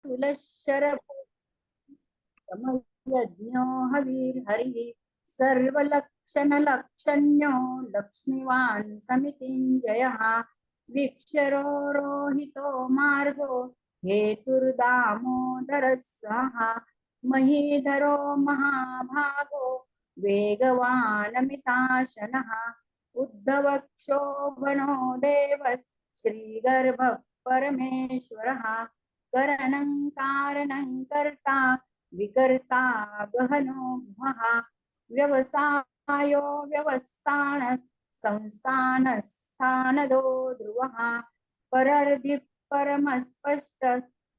तुलशरभो यज्ञो हविर्हरिः सर्वलक्षणलक्षण्यो लक्ष्मीवान् समितिञ्जयः वीक्षरोहितो मार्गो हेतुर्दामोदरः सः महीधरो महाभागो वेगवानमिताशनः उद्धवक्षोभणो देवः श्रीगर्भः परमेश्वरः करणं कारणं कर्ता विकर्ता गहनो व्यवसायो व्यवस्थान संस्थानस्थानदो ध्रुवः परर्धि परमस्पष्ट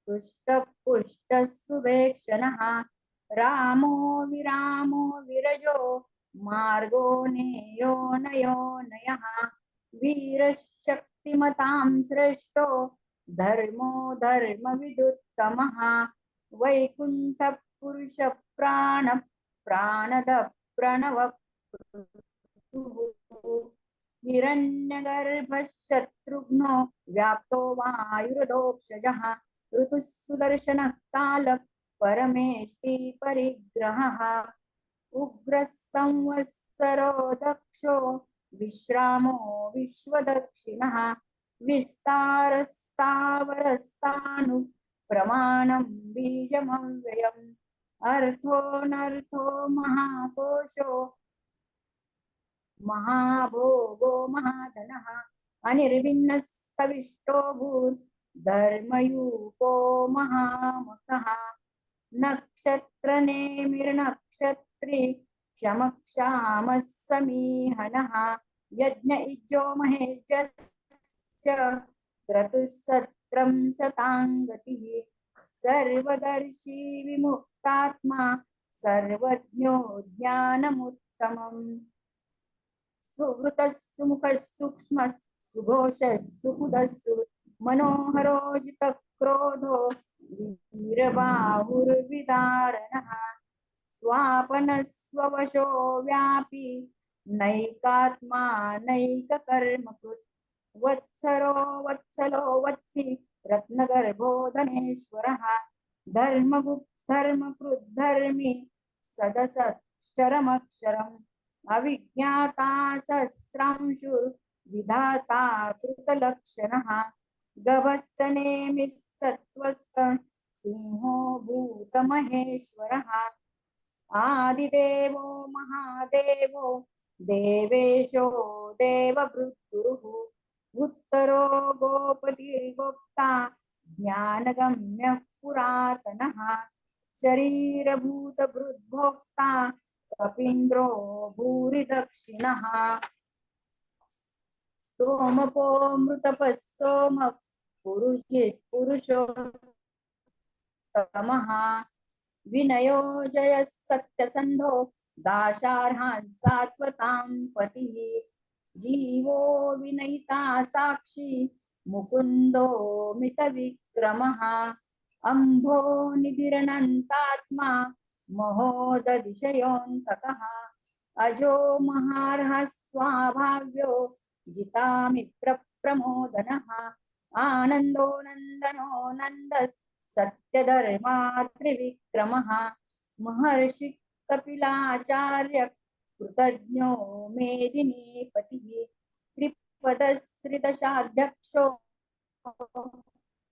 तुष्टपुष्ट सुवेक्षणः रामो विरामो विरजो मार्गो नेयो नयो नयः वीरशक्तिमतां श्रेष्ठो धर्मो धर्मविदुत्तमः वैकुंठ पुरुष प्राण प्राणद प्रणव हिरण्यगर्भः शत्रुघ्नो व्याप्तो वायुर्दोक्षजः ऋतुः सुदर्शनः कालः परमेष्टि परिग्रहः उग्रः संवत्सरो दक्षो विश्रामो विश्वदक्षिणः विस्तारस्तावरस्तानु प्रमाणं बीजमव्ययम् अर्थोऽनर्थो महाकोशो महाभोगो महाधनः अनिर्विण्णस्तविष्टो भूर्धर्मयूपो महामखः नक्षत्रनेमिर्नक्षत्री क्षमक्षामः समीहनः यज्ञ इज्जो महेजश्च क्रतुः सत्रं सताङ्गतिः सर्वदर्शी विमुक्तात्मा सर्वज्ञो ज्ञानमुत्तमम् सुहृतः सुमुखः सूक्ष्मः सुघोषः सुहृदः मनोहरोजितः क्रोधो वीरबाहुर्विदारणः स्वापनः स्ववशो व्यापी नैकात्मा नैककर्मकृत् वत्सरो वत्सलो वत्सि रत्नगर्भो धनेश्वरः धर्मकृद्धर्मी सदसक्षरमक्षरम् अविज्ञाता सहस्रांशुर्विधाता कृतलक्षणः गभस्तनेमिः सत्त्वस्थ सिंहो भूतमहेश्वरः आदिदेवो महादेवो देवेशो देवभृत्युः उत्तरो गोपतिर्गोप्ता ज्ञानगम्यः पुरातनः शरीरभूतभृद्भोक्ता कपीन्द्रो भूरि दक्षिणः सोमपो मृतपः सोमः पुरुषोत्तमः विनयो जयः सत्यसन्धो दाशार्हान् सात्वतां पतिः जीवो विनयिता साक्षी मुकुन्दो मितविक्रमः अम्भो निधिरनन्तात्मा महोदधिशयोऽन्तकः अजो महार्हः स्वाभाव्यो जितामित्रप्रमोदनः आनन्दो नन्दनो नन्दः सत्यधर्मा त्रिविक्रमः महर्षि कपिलाचार्य कृतज्ञो मेदिनीपतिः त्रिपदश्रिदशाध्यक्षो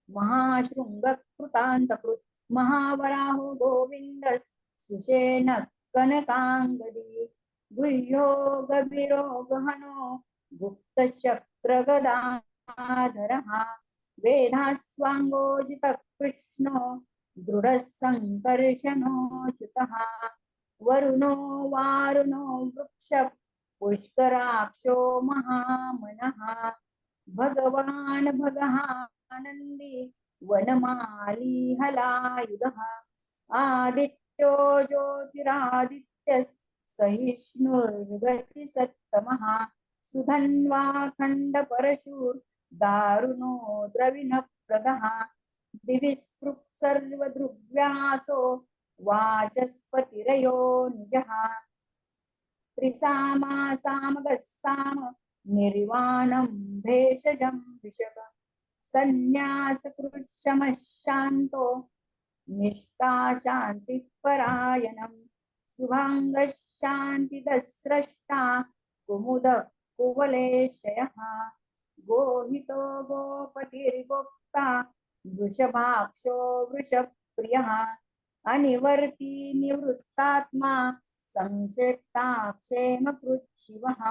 महाशृङ्गकृतान्तकृत् महावराहो गोविन्दः सुषेण कनकाङ्गदी गुह्यो गभीरो गहनो गुप्तशक्रगदाधरः वेदास्वाङ्गोजितः कृष्णो दृढः सङ्कर्षणोच्युतः वरुणो वारुणो वृक्ष पुष्कराक्षो महामनः भगवान् भगः आनन्दी वनमाली हलायुधः आदित्यो ज्योतिरादित्यः सहिष्णुर्गतिसत्तमः सुधन्वा खण्डपरशुर्दारुणो द्रविणप्रदः दिविस्पृक् सर्वदृग्व्यासो वाचस्पतिरयो निजः त्रिसामा सामगः साम निर्वाणं भेषजं विशग सन्न्यासकृशमः शान्तो निष्ठा शान्तिपरायणं शुभाङ्गः शान्तिदस्रष्टा कुमुद कुवलेशयः गोहितो गोपतिर्गोप्ता वृषभाक्षो वृषप्रियः अनिवर्ती निवृत्तात्मा संक्षिप्ता क्षेमकृच्छिवः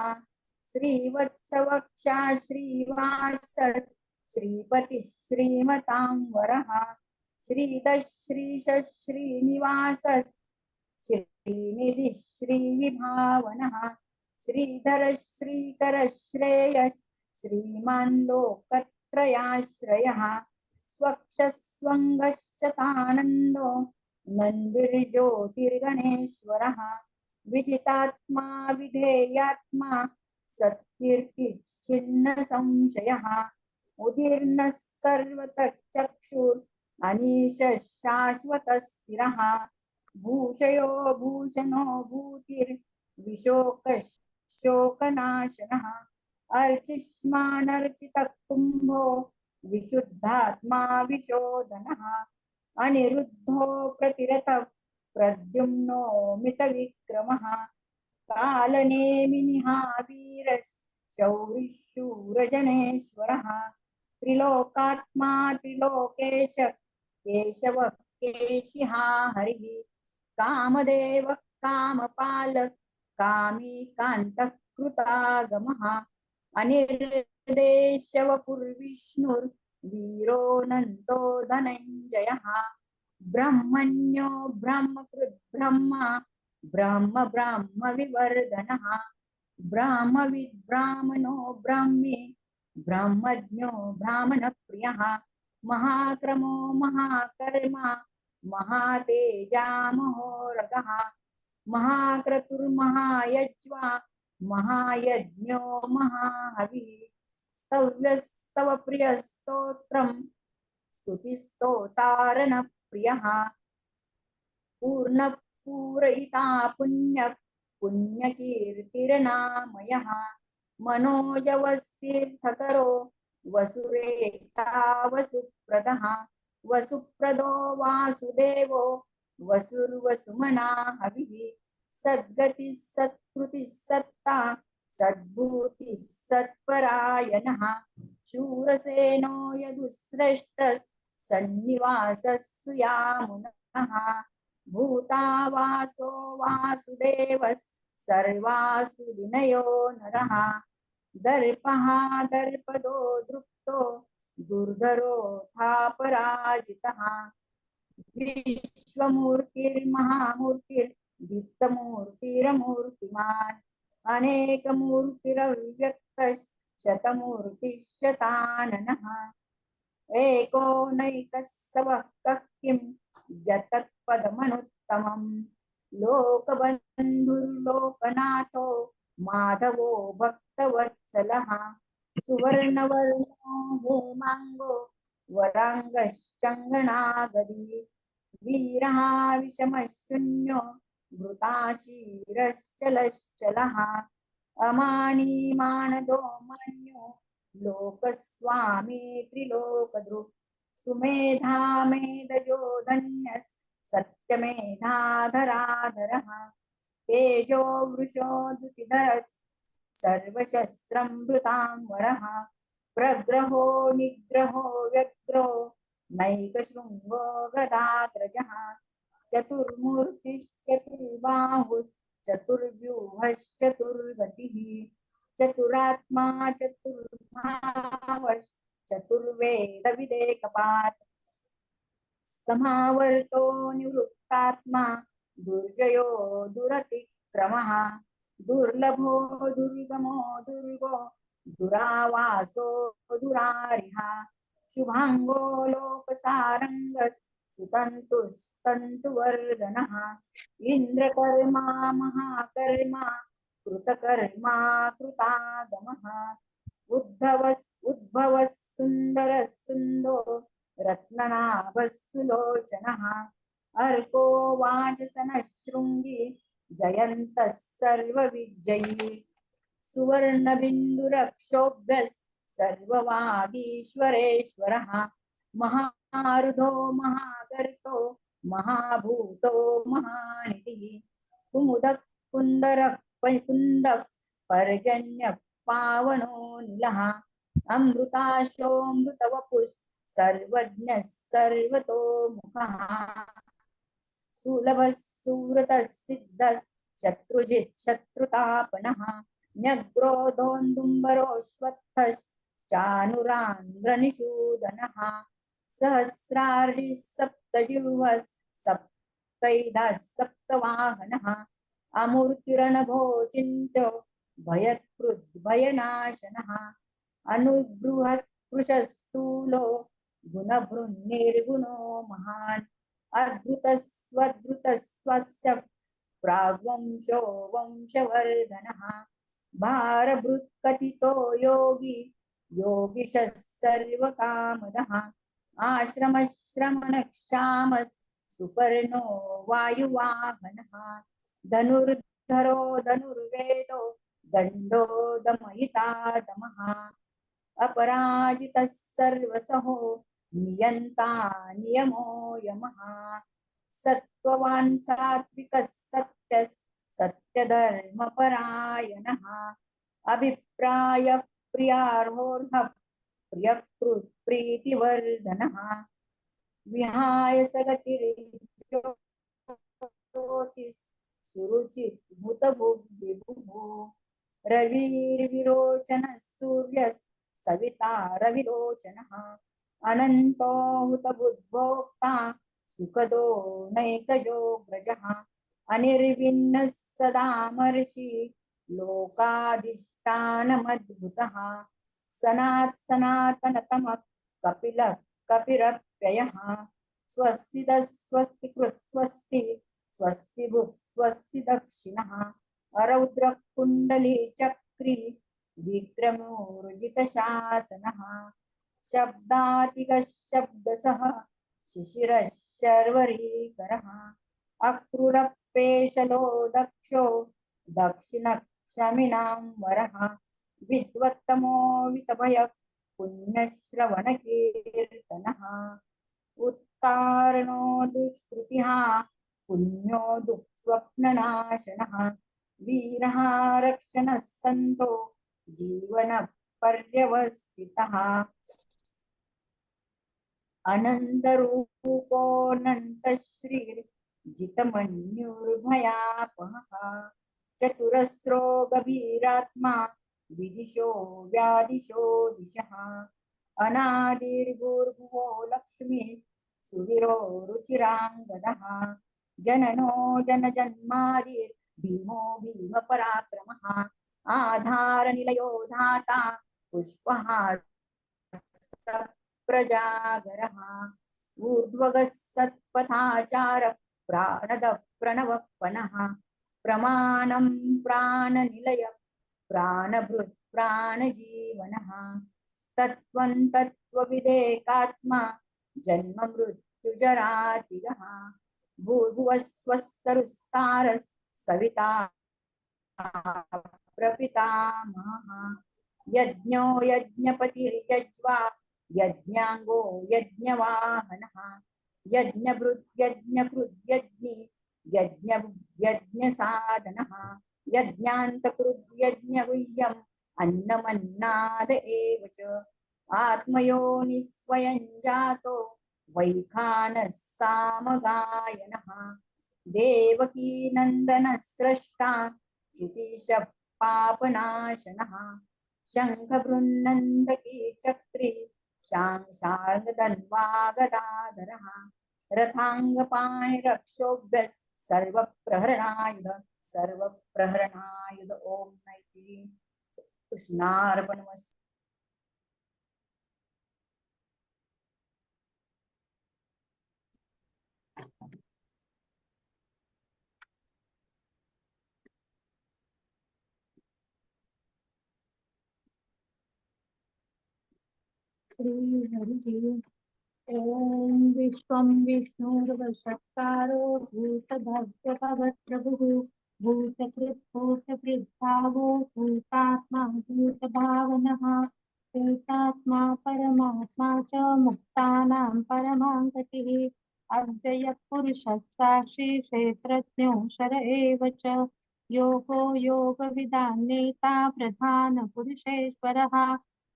श्रीवत्सवक्षा श्रीवास श्रीपति श्रीमतां वरः श्रीदः श्रीश श्रीनिवास श्रीनिधि श्रीविभावनः श्रीधर श्रीकर श्रेय श्रीमान् लोकत्रयाश्रयः स्वक्षस्वङ्गश्चतानन्दो नन्दिर्ज्योतिर्गणेश्वरः विजितात्मा विधेयात्मा सत्कीर्तिश्चिन्न संशयः उदीर्णः सर्वतः चक्षुर् अनीशः शाश्वतः स्थिरः भूषयो भूषणो भूतिर्विशोकः शोकनाशनः अर्चिष्मानर्चितः कुम्भो विशुद्धात्मा विशोधनः अनिरुद्धो प्रतिरतः प्रद्युम्नो मितविक्रमः कालनेमिनिहावीरशौरिशूरजनेश्वरः त्रिलोकात्मा त्रिलोकेश केशवः केशिहा हरिः कामदेवः कामपाल कामी कान्तः कृतागमः अनिर्देशवपुर्विष्णुर्वीरोऽनन्तो धनञ्जयः ब्रह्मण्यो ब्रह्मकृत् ब्रह्मा ब्रह्म ब्रह्म विवर्धनः ब्राह्मविद् ब्राह्मणो ब्राह्मी ब्रह्मज्ञो ब्राह्मणप्रियः महाक्रमो महाकर्मा महातेजा महोरगः महाक्रतुर्महायज्वा महायज्ञो महाहविः स्तव्यस्तव प्रियस्तोत्रं स्तुतिस्तोतारणप्रियः पूर्णपूरयिता पुण्य पुण्यकीर्तिर्नामयः मनोजवस्तीर्थकरो वसुरेता वसुप्रदः वसुप्रदो वासुदेवो वसुर्वसुमना हविः सद्गतिः सत्कृतिः सत्ता सद्भूतिः सत्परायणः शूरसेनो यदुश्रेष्ठः सन्निवासः सुयामुनः भूतावासो वासुदेवः सर्वासु विनयो नरः दर्पः दर्पदो दृप्तो दुर्धरोऽथापराजितः विश्वमूर्तिर्महामूर्तिर्दीप्तमूर्तिरमूर्तिमान् अनेकमूर्तिरव्यक्तः शतमूर्तिः शताननः एको नैकः सवः कः किं जतत्पदमनुत्तमम् लोकबन्धुर्लोकनाथो माधवो भक्तवत्सलः सुवर्णवर्णो हेमाङ्गो वराङ्गश्चङ्गनागदी वीरः विषमशून्यो भृताशीरश्चलश्चलः अमानी मानदो मान्यो लोकस्वामी त्रिलोकदृक् सुमेधा मेधयो धन्यः सत्यमेधाधराधरः तेजो वृषो द्युतिधरः सर्वशस्त्रमृतांबरः प्रग्रहो निग्रहो व्यग्रो नैकशृङ्गो गदाग्रजः चतुर्बाहुश्चतुर्व्यूहश्चतुर्गतिः चतुरात्मा चतुर्वेदविदेकपात् समावर्तो निवृत्तात्मा दुर्जयो दुरतिक्रमः दुर्लभो दुर्गमो दुर्गो दुरावासो दुरारिः शुभांगो लोकसारंगः सुतन्तुस्तन्तुवर्धनः इंद्रकर्मा महाकर्मा कृतकर्मा कृतागमः उद्भवः सुन्दरः सुन्दो रत्ननाभः सुलोचनः अर्को वाजसनः शृङ्गी जयन्तः सर्वविजयी सुवर्णबिन्दुरक्षोभ्यः सर्ववागीश्वरेश्वरः महारुधो महागर्तो महाभूतो महानिधिः कुमुदः कुन्दरः कुन्दः पर्जन्यः पावनो निलः अमृताशोऽमृतवपुः सर्वज्ञः सर्वतोमुखः सुलभः सुव्रतः सिद्धः शत्रुजित् शत्रुतापनः न्यग्रोधोन्दुम्बरोऽश्वत्थश्चानुरान्ध्रनिषूदनः सहस्रार्जिः सप्तजिह्वः सप्तैधः सप्तवाहनः अमूर्तिरणभो चिन्त्यो भयकृद्भयनाशनः अनुबृहत् कृशस्थूलो गुणभृन्निर्गुणो महान् अद्भुतस्वद्भुतस्वस्य प्राग्वंशो वंशवर्धनः भारभृत्कथितो योगी योगिशः सर्वकामदः आश्रमश्रमणक्षामः सुपर्णो वायुवाहनः धनुर्धरो धनुर्वेदो दण्डो दमयिता दमः अपराजितः सर्वसहो नियन्ता नियमो यमः सत्त्ववान् सात्विकः सत्यः सत्यधर्मपरायणः अभिप्राय प्रियार्होर्हः प्रियकृत् प्रीतिवर्धनः विहाय सगतिर्ज्योतिः सुरुचिः भूतभुग्विभुः रविर्विरोचनः सूर्यः सविता रविरोचनः अनन्तो हुतबुद्भोक्ता सुखदो नैकजो व्रजः अनिर्विण्णः सदामर्षि लोकाधिष्ठानमद्भुतः सनातनतमः कपिलः कपिरप्ययः स्वस्तिदः स्वस्तिकृत् स्वस्ति स्वस्तिभुक् स्वस्ति दक्षिणः अरौद्रः कुण्डली चक्री विक्रमोर्जितशासनः शब्दातिगः शब्दसः शिशिरः शर्वरीकरः अक्रूरः दक्षो दक्षिणक्षमिणां वरः विद्वत्तमो वितभयः पुण्यश्रवणकीर्तनः उत्तारणो दुष्कृतिः पुण्यो दुःस्वप्ननाशनः वीरः रक्षणः सन्तो जीवनपर्यवस्थितः अनन्तरूपोऽनन्तश्रीर्जितमन्युर्भयापहः चतुरस्रो गभीरात्मा विदिशो व्यादिशो दिशः अनादिर्भूर्भुवो लक्ष्मीः सुवीरो रुचिराङ्गदः जननो जनजन्मादिर् भीमो भीमपराक्रमः आधारनिलयो धाता पुष्पः प्रजागरः ऊर्ध्वगः सत्पथाचार प्राणदः प्रणवपनः प्रमाणं प्राणनिलय प्राणभृत् प्राणजीवनः तत्त्वं तत्त्वविदेकात्मा जन्म मृत्युजरातिगः भूर्भुवः स्वस्तरुस्तारः सविता प्रपितामहः यज्ञो यज्ञपतिर्यज्वा यज्ञाङ्गो यज्ञवाहनः यज्ञभृद्यज्ञकृद्यज्ञि यज्ञसाधनः यज्ञान्तकृद्यज्ञगुह्यम् अन्नमन्नाद एव च आत्मयोनिस्वयं जातो वैखानः सामगायनः देवकी नन्दनः स्रष्टा क्षितिशः पापनाशनः शङ्खबृन्नन्दकी चक्री शार्ङ्गधन्वागदाधरः रथाङ्गपाणिरक्षोभ्यः सर्वप्रहरणायुध ओम नैति कृष्णार्पणमस्तु। श्री हरि ओम विश्वं विष्णुर्वशत्कारो भूतभव्यभवद्प्रभुः भूतकृत् भूतभृद्भावो भूतात्मा भूतभावनः भूतात्मा परमात्मा च मुक्तानां परमां गतिः अव्ययः पुरुषः साक्षी क्षेत्रज्ञो क्षर एव च योगो योगविदां नेता प्रधानपुरुषेश्वरः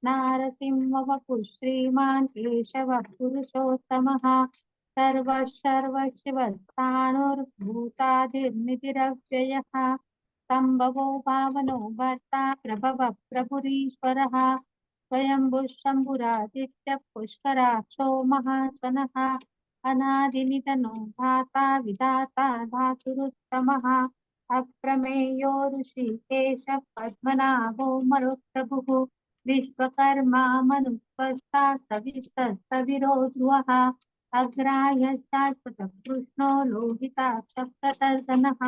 नारसिंहवपुः श्रीमान् केशवः पुरुषोत्तमः सर्वशर्वशिवस्थाणुर्भूतादिर्निधिरव्ययः सम्भवो भावनो भर्ता प्रभवः प्रभुरीश्वरः स्वयंभुः शम्भुरादित्यः पुष्कराक्षो महात्मनः अनादिनिधनो धाता विधाता धातुरुत्तमः अप्रमेयो ऋषिकेशः पद्मनाभो मरुत्प्रभुः विश्वकर्मा मनुष्वष्टा सविस्तस्तविरो ध्रुवः अग्राह्य शाश्वतः कृष्णो लोहिताक्षः प्रतर्दनः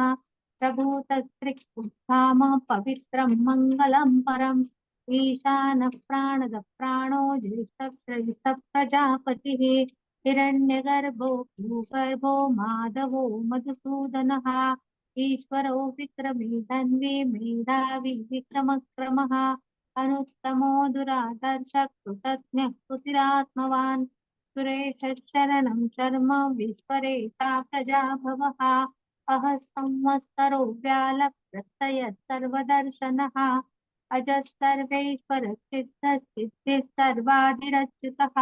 प्रभूतस्त्रिक्धाम पवित्रं मङ्गलं परम् ईशानः प्राणद प्राणो ज्येष्ठः प्रजापतिः हिरण्यगर्भो भूगर्भो माधवो मधुसूदनः ईश्वरो विक्रमी धन्वी मेधावी विक्रमक्रमः अनुत्तमो दुरादर्शः कृतज्ञः कृतिरात्मवान् सुरेशः शरणं शर्म विश्वरेता प्रजाभवः अहः संवत्सरो व्यालः प्रत्ययः सर्वदर्शनः अजः सर्वेश्वर सिद्धः सिद्धिः सर्वादिरच्युतः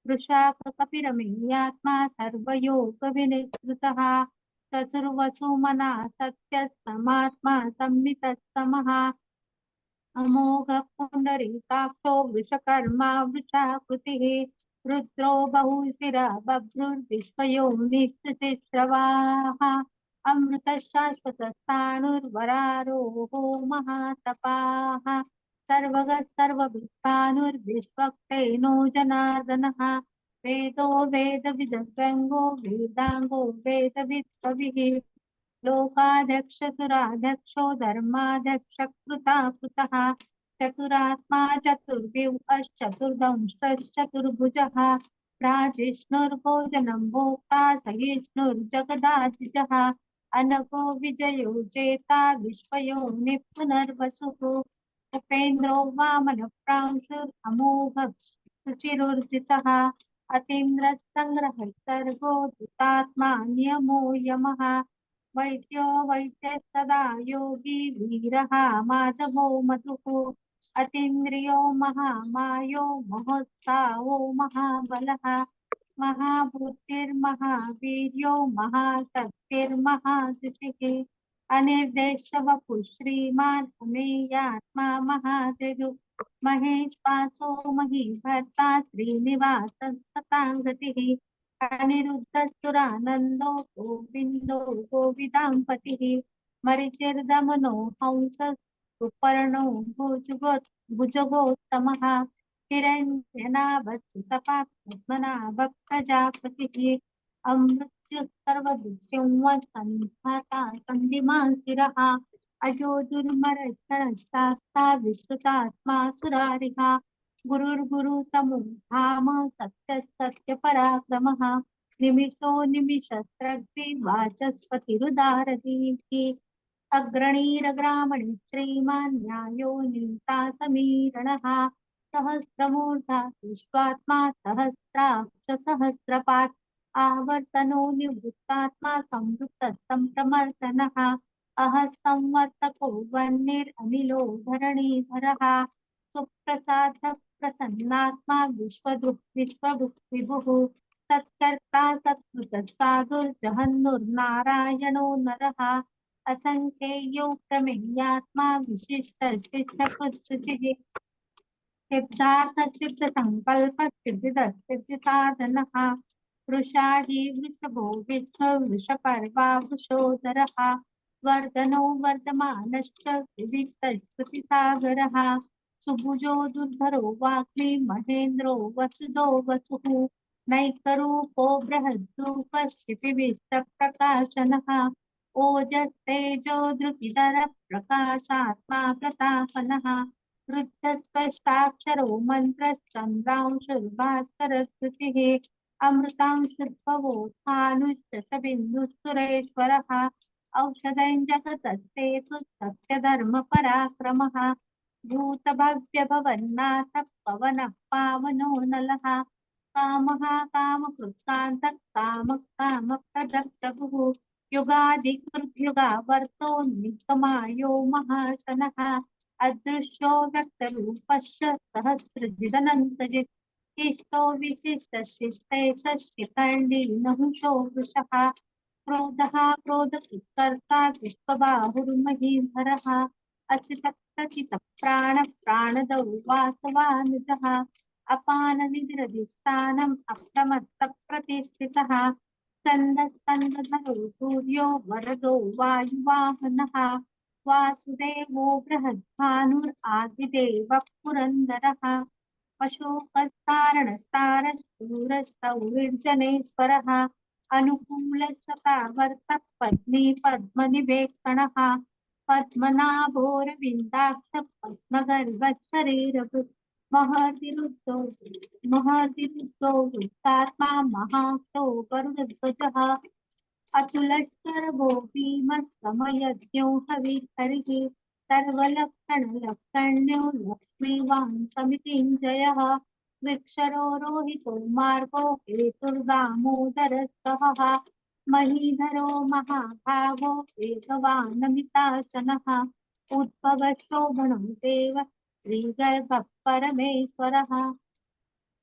वृषाककपिरमेयात्मा सर्वयोगविनिश्रुतः ससुर्वसुमना सत्यः समात्मा संवितः अमोघ पुंडरीकाक्षो वृषकर्मा वृषाकृतिः रुद्रो बहुशिरा बभ्रुर्विश्वयोनिश्रुतिश्रवाः अमृतः शाश्वतस्थाणुर्वरारोहो महातपाः सर्वगः सर्वविद्वानुर्विश्वक्तेनो जनार्दनः वेदो वेदविदग्रङ्गो वेदाङ्गो वेदवित्कविः लोकाध्यक्षसुराध्यक्षो धर्माध्यक्ष कृतः चतुरात्मा चतुर्व्यूहश्चतुर्दंष्ट्रश्चतुर्भुजः प्राजिष्णुर्भोजनं भोक्ता सहिष्णुर्जगदाधिजः अनको विजयो जेता विश्वयो पुनर्वसुः उपेन्द्रो वामनप्रांशुरमोघः शुचिरुर्जितः अतीन्द्रः सङ्ग्रहः सर्गो धृतात्मा नियमो यमः वैद्यो वैद्यः सदा योगी वीरः माधवो मधुः अतीन्द्रियो महामायो महोत्साहो महाबलः महाबुद्धिर्महावीर्यो महाशक्तिर्महाधृतिः अनिर्देशवपुः श्रीमान् अमेयात्मा महातेजो महेश पासो महीभर्ता श्रीनिवासः सताङ्गतिः अनिरुद्धस्तुरानन्दो गोविन्दो गोविदाम्पतिः मरिचिर्दमनो हंसः भुजगोत्तमः हिरण्यनाभस्तपः पद्मनाभः प्रजापतिः अमृत्युः सर्वदुःखं सन्धाता सन्धिमान् स्थिरः अजो दुर्मरक्षणः शास्ता विश्रुतात्मा सुरारिः गुरुर्गुरु तमो धाम सत्य सत्य पराक्रमः निमिषो निमिषस्त्रग्भि वाचस्पतिरुदारधीः अग्रणीरग्रामणि श्रीमान् न्यायो नीता समीरणः सहस्रमूर्धा विश्वात्मा सहस्राक्ष सहस्रपात् आवर्तनो निवृत्तात्मा संवृत्तः सम्प्रमर्दनः अहः संवर्तको वह्निरनिलो धरणीधरः सुप्रसादः प्रसन्नात्मा विश्वभुक् विभुः सत्कर्ता सत्कृतः साधुर्जहन्नुर्नारायणो नरः असंख्येयो प्रमेयात्मा विशिष्टशिष्टकृच्छुचिः सिद्धार्थसिद्धसङ्कल्पसिद्धिदसिद्धिसाधनः वृषाही वृषभो विष्णुर्वृषपर्वा वृषोदरः वर्धनो वर्धमानश्च विविक्तश्रुतिसागरः सुभुजो दुर्धरो वाग्मी महेन्द्रो वसुदो वसुः नैकरूपो बृहद्रूपः शिपिविष्टप्रकाशनः ओजस्तेजो धृतिधरः प्रकाशात्मा प्रतापनः वृद्धस्पष्टाक्षरो मन्त्रश्चन्द्रांशुर्भास्करस्तुतिः अमृतांशुद्भवो भानुश्च बिन्दुः सुरेश्वरः औषधं जगतस्तेतु सत्यधर्मपराक्रमः भूतभव्यभवन्नाथः पवनः पावनो नलः कामः कामकृत्कान्तः कामप्रदः प्रभुः युगादिकृद्युगावर्तो निगमायो महाशनः अदृश्यो व्यक्तरूपश्च सहस्रजिदनन्तजित् इष्टो विशिष्टशिष्टैषशिखण्डी नहुषो वृषः क्रोधः क्रोधकृत्कर्ता विश्वबाहुर्महीधरः अच्युतप्रचितप्राणदौ वासवानुजः अपाननिधिरधिष्ठानम् अप्रमत्तप्रतिष्ठितः स्कन्दस्कन्दधरो सूर्यो वरदो वायुवाहनः वासुदेवो बृहद्भानुरादिदेवः पुरन्दरः अशोकस्तारणस्तारशूरशौर्जनेश्वरः अनुकूलशतावर्तः पद्मी पद्मनिवेक्षणः पद्मनाभोरविन्दाक्ष पद्मगर्भशरीरभृत् महर्षिरुद्धो महर्षिरुद्धो वृत्तात्मा महाक्षो गरुडध्वजः अतुलशरभो भीमस्तमयज्ञो हविर्हरिः सर्वलक्षणलक्षण्यो लक्ष्मीवान् समितिञ्जयः विक्षरो रोहितो मार्गो हेतुर्दामोदरस्तः महीधरो महाभागो वेगवानमिताशनः उद्भवशोभनो देव श्रीगर्भः परमेश्वरः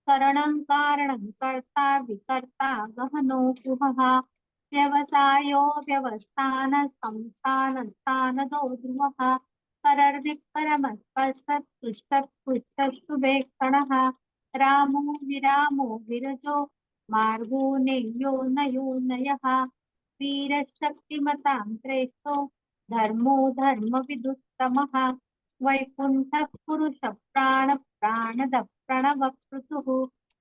करणं कारणं कर्ता विकर्ता गहनो गुहः व्यवसायो व्यवस्थान संस्थानस्थानदो ध्रुवः परर्दिपरमस्पर्शत्पुष्टपुष्टशुभेक्षणः रामो विरजो मार्गो नेयो नयो नयः वीरशक्तिमतां श्रेष्ठो धर्मो धर्मविदुत्तमः वैकुण्ठः पुरुषः प्रणवपृथुः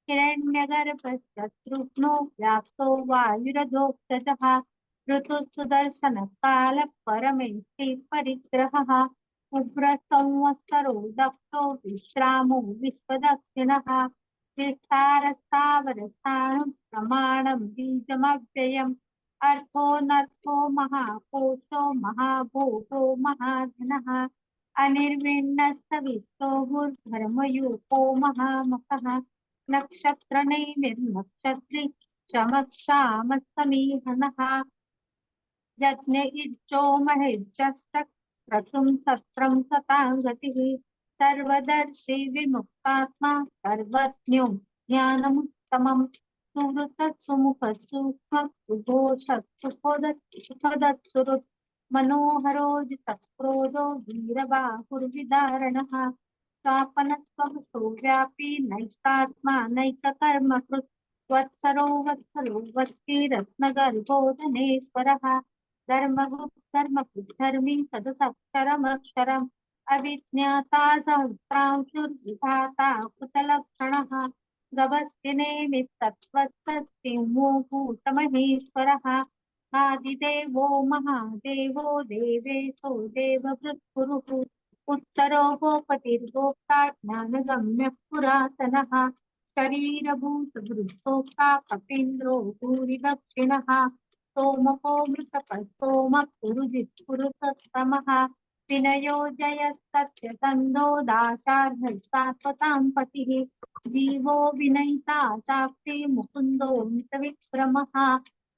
हिरण्यगर्भशत्रुघ्नो व्याप्तो वायुरधोक्षजः ऋतुः सुदर्शनकालः परमेष्टि परिग्रहः उग्रसंवत्सरो दक्षो विश्रामो विश्वदक्षिणः विस्तारस्थावरस्थाणुं प्रमाणं बीजमव्ययम् अर्थो महाकोशो महाभोगो महाधनः अनिर्विण्णस्तविष्टोर्धर्मयूपो महामखः नक्षत्रनेमिर्नक्षत्री चमक्षामस्तमीहनः यज्ञ इज्जो महेज्जस्य क्रतुं सत्रं सतां गतिः सर्वदर्शी विमुक्तात्मा सर्वज्ञो ज्ञानमुत्तमम् सुहृतः सुमुखः सूक्ष्मः सुघोषः सुखदः मनोहरो जितक्रोधो वीरबाहुर्विदारणः स्वापनस्वभुतो व्यापी नैकात्मा नैककर्मकृत् वत्सरो वत्सीरत्नगर्भोदनेश्वरः धर्मकृद्धर्मी सदसक्षरमक्षरम् अविज्ञाता सहस्रांशुर्विधाता कृतलक्षणः गभस्तिनेमित्तत्त्वस्तस्तिंहो भूतमहेश्वरः आदिदेवो महादेवो देवेशो देवभृत्पुरुः उत्तरो गोपतिर्गोप्ता ज्ञानगम्यः पुरातनः शरीरभूतभृत्सोक्ता कपीन्द्रो भूरिदक्षिणः सोमको मृतपस्तोमः पुरुजित्पुरुषोत्तमः विनयो जयस्तत्यसन्धो दाशार्हस्तात्वतां पतिः जीवो विनयिता साक्षी मुकुन्दो मितविक्रमः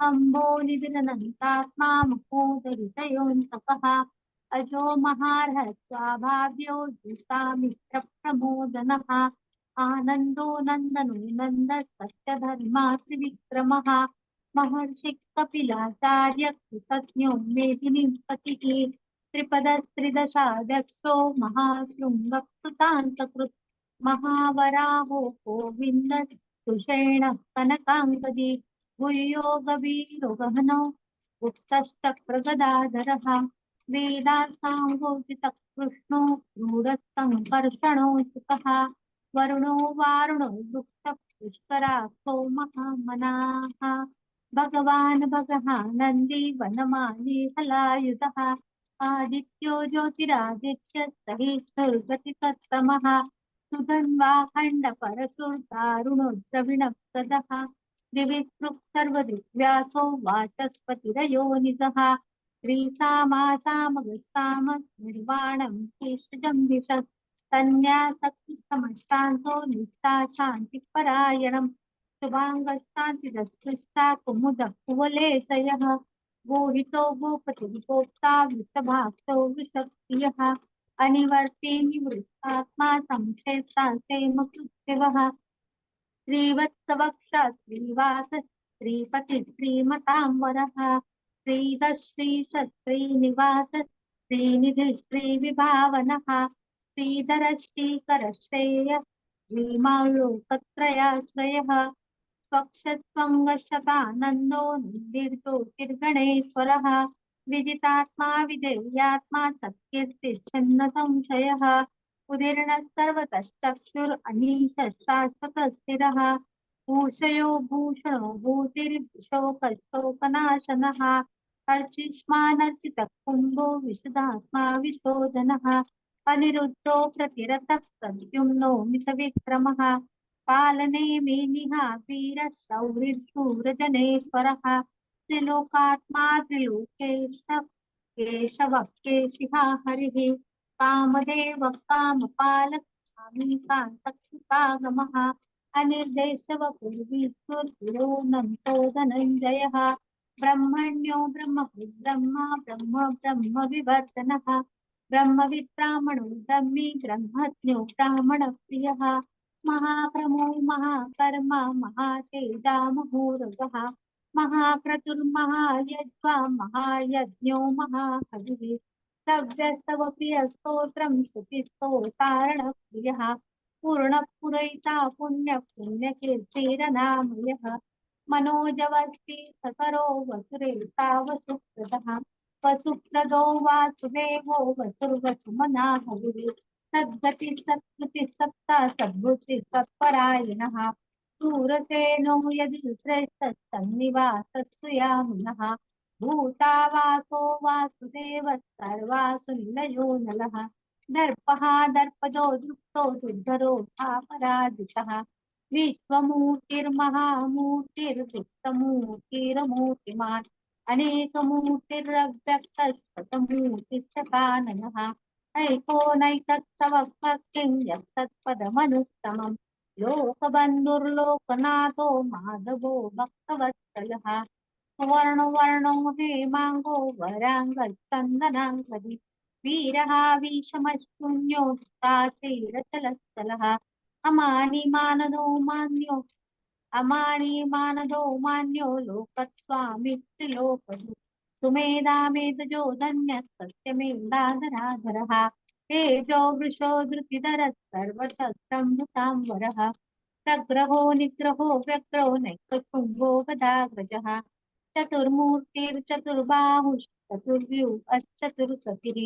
अम्बो निधिरनन्तात्मा महोदरितयोऽन्तकः अजो महार्ह स्वाभाव्यो जुषामित्रप्रमोदनः आनन्दो नन्दनो नन्दः सत्यधर्मा त्रिविक्रमः महर्षि कपिलाचार्य कृतज्ञो मेदिनीपतिः त्रिपदस्त्रिदशाध्यक्षो महाशृङ्गकृतान्तकृत् महावराहो गोविन्दः सुषेणः कनकाङ्गदी गुह्यो गभीरो गहनो गुप्तश्चक्रगदाधरः वेदासाङ्गोचितकृष्णो क्रूरसङ्कर्षणो सुखः वरुणो वारुणो दुःखः पुष्कराक्षो महामनाः भगवान् भगः नन्दी वनमाली हलायुधः आदित्यो ज्योतिरादित्य सहिष्णुर्गतिसत्तमः सुधन्वाखण्ड परशुर्दारुणो द्रविणप्रदः दिविसृक् सर्वदिव्यासो वाचस्पतिरयोनिजः श्रीसामासामगस्ताम निर्वाणं शेषजम्बिषत् सन्न्यासक्तिसमष्टान्तो निष्ठा शान्तिपरायणम् शुभांग शांतिदस्पृष्टा कुमुद कुवलेशयः गोहितो गोपति गोप्ता वृषभाक्षो वृषप्रियः अनिवर्ती निवृत्तात्मा संक्षेप्ता सेमकृत्यवः श्रीवत्सवक्ष श्रीवास श्रीपति श्रीमतांवरः श्रीधश्रीश श्रीनिवास श्रीनिधि श्रीविभावनः श्रीधर श्रीकर श्रेय श्रीमालोकत्रयाश्रयः स्वक्षस्वङ्गशतानन्दो निर्ज्योतिर्गणेश्वरः विजितात्मा विधेयात्मा सत्कीर्तिच्छन्न संशयः उदीर्णः सर्वतश्चक्षुरनीश शाश्वतः स्थिरः भूषयो भूषणो भूतिर्शोकशोकनाशनः अर्चिष्मानर्चितः कुम्भो विशुद्धात्मा विशोधनः अनिरुद्धो प्रतिरतः प्रद्युम्नो मितविक्रमः कालनेमि वीरशौरिशूरजनेश्वरः त्रिलोकात्मा त्रिलोकेश केशवः केशिहा हरिः कामदेव कामपालक कान्तक्षुतागमः अनिर्देशवपुर्विष्णुर्विरोनन्तो धनञ्जयः ब्रह्मण्यो ब्रह्मपुर्ब्रह्मा ब्रह्म ब्रह्म विवर्तनः ब्रह्मविद् ब्राह्मणो ब्रह्मी ब्रह्मज्ञो ब्राह्मणप्रियः महाक्रमो महाकर्मा महातेजा महोरगः महाक्रतुर्महायज्वा महायज्ञो महाहविः सव्यस्तवप्रियस्तोत्रं श्रुतिस्तोतारणप्रियः पूर्णपुरैता पुण्यपुण्यकीर्तिरनामयः मनोजवस्ति सकरो वसुरेता वसुप्रदः वसुप्रदो वासुदेवो वसुर्वसुमना हविः सद्गति सत्कृति सत्ता सद्बुद्धि सत्परायणः शूरसेनो यदि श्रेष्ठस्तन्निवासस्तु यामिनः भूतावासो वासुदेव सर्वासु निलयो नलः दर्पः दर्पजो दृप्तो दुर्धरो पराजितः विश्वमूर्तिर्महामूर्तिर्दुःखमूर्तिरमूर्तिमान् अनेकमूर्तिरव्यक्तशतमूर्तिश्चकाननः ऐकोनैकत्सवक्किं यत्तत्पदमनुत्तमम् लोकबन्धुर्लोकनाथो माधवो भक्तवत्सलः वर्णो हेमांगो वरांगचंदनांगदी वीरः विषमशून्यो साचैरचलस्थलः अमानी मानदो मान्यो लोकस्वामी त्रिलोकः सुमेधामेतजो धन्यः सत्यमेधाधराधरः तेजो वृषो धृतिधरः सर्वशस्त्रमृतांबरः प्रग्रहो निग्रहो व्यग्रो नैकशुम्भो गदाग्रजः चतुर्मूर्तिर्चतुर्बाहुश्चतुर्व्यूहश्चतुर्गतिः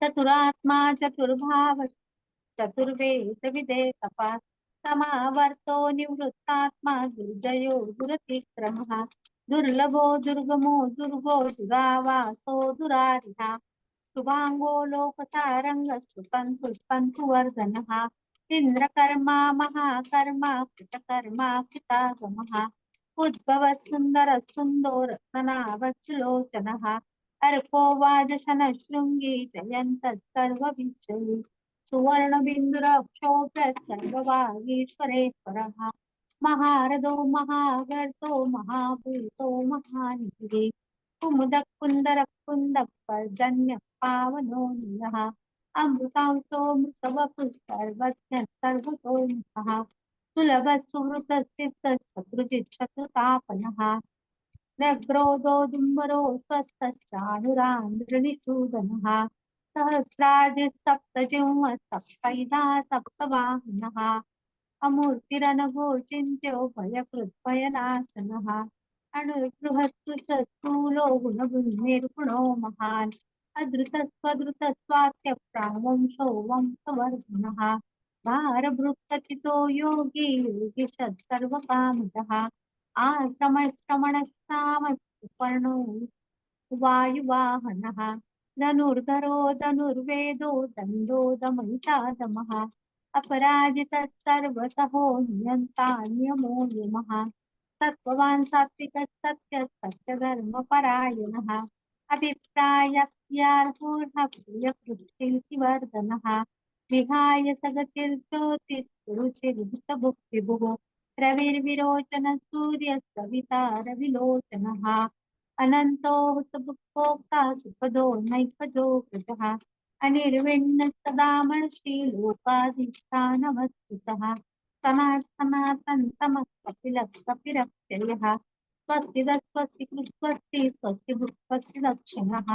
चतुरात्मा चतुर्भाव चतुर्वेदविदेकपः समावर्तो निवृत्तात्मा दुर्जयो दुरतिक्रमः दुर्लभो दुर्गमो दुर्गो दुरावासो दुरारिः शुभांगो लोकसारंगः सुतन्तुवर्धनः इंद्रकर्मा महाकर्मा कृतकर्मा कृतागमः उद्भव सुंदर सुंदो रत्नावचलोचनः अर्को वाजशन शृंगी जयंत सर्वविषयी सुवर्ण बिंदुरक्षोभ्य सर्ववागीश्वरेश्वरः महारथो महागर्तो महाभूतो महानिधिः कुमुदः कुन्दरः कुन्दः पर्जन्यः पावनो निलः अमृतांशो मृतवपुः सर्वज्ञः सर्वतोमुखः सुलभ सुहृत सिद्ध शत्रुजित शत्रुतापनः व्यग्रोधो दुम्बरो स्वस्थश्चानुरान्द्रनिषूदनः सहस्राजिः सप्तैधा सप्तवाहनः अमूर्तिरनघोचिन्त्यो भयकृद्भयनाशनः अणुर्बृहत्कृशस्थूलो गुणगुणनिर्गुणो महान् अधृतस्वधृतस्वात्यप्रावंशो वंशवर्धनः भारभृत्कथितो योगी योगिषत् सर्वकामतः आश्रमश्रमणश्रामस्पर्णो वायुवाहनः धनुर्धरो धनुर्वेदो दण्डो दमहितादमः अपराजितः सर्वतहो नियन्ता नियमो यमः सत्त्ववान् सात्विकः सत्यः सत्यधर्मपरायणः अभिप्रायज्ञार्होर्ह प्रियकृत्तिवर्धनः विहाय सगतिर्ज्योतिरुचिर्भुक्तिभुः रविर्विरोचन सूर्यसविता रविलोचनः अनन्तो हुतभुक्ता सुखदो नैकजो कृतः अनिर्विण्ण सदा मनसि लोकाधिष्ठानमस्थितः सनातन तमः कपिलक्षयः स्वस्ति स्वस्ति स्वस्ति स्वस्ति स्वस्ति दक्षिणः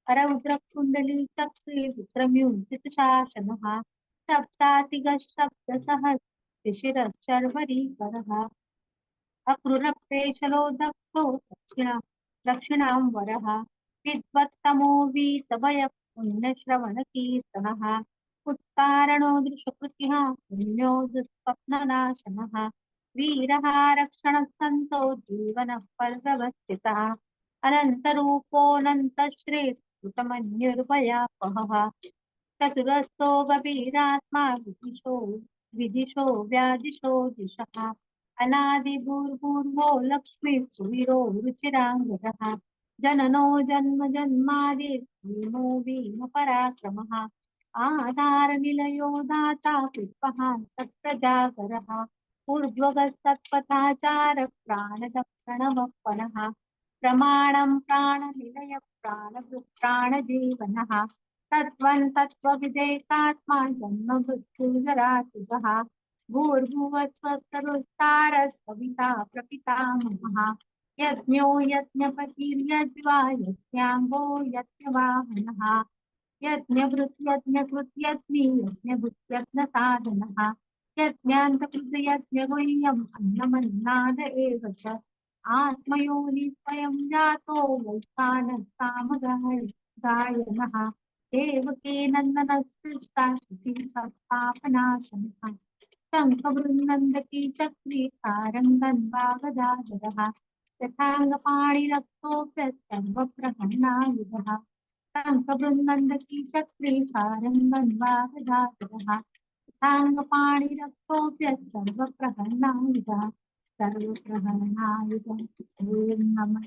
रौद्रकुण्डली चक्री विक्रम्यूर्जितशासनः सप्तातिगशब्दसहस्रशिरश्चर्वरीकरः अक्रूरप्रेशलो दक्षो दक्षिणां वरः विद्वत्तमो वीतभयः पुण्यश्रवणकीर्तनः उत्तारणो दृशकृतिः पुण्यो दुःस्वप्ननाशनः वीरः रक्षणसन्तो जीवनः पर्यवस्थितः अनन्तरूपोऽनन्तश्रेष्ठमन्युर्भयापहः चतुरस्रो गभीरात्मा विदिशो व्यादिशो दिशः अनादिभूर्भुवो लक्ष्मी सुवीरो रुचिराङ्गदः जननो जन्म जन्मादिर्भीमो भीमपराक्रमः आधारनिलयो दाता पुष्पः सत्प्रजागरः ऊर्ध्वगस्तत्पथाचार प्राणदक्षिणवः प्रमाणं प्राणनिलय प्राणजीवनः तत्त्वं तत्त्वविदेकात्मा जन्म मृत्युजरातुजः भूर्भुवस्वस्तरुस्तारस्तविता प्रपितामहः यज्ञो यज्ञपतिर्यज्वा यज्ञाङ्गो यज्ञवाहनः यज्ञभृत्यज्ञकृत्यग्नि यज्ञभृत्यज्ञसाधनः यज्ञान्तकृतयज्ञगुह्यम् अन्नमन्नाद एव च आत्मयोनि स्वयं जातो वैखानसामगायनः देवकी नन्दनसृष्टा शुचिः शङ्खवृन्नन्दकी चक्री सारङ्गन्वागदाधरः यथाङ्गपाणिरक्षोभ्यः शङ्खवृन्नन्दकी चक्री सारङ्गन्वागदाधरः यथाङ्गपाणिरक्षोभ्यः सर्वप्रहरणायुधः ॐ नमः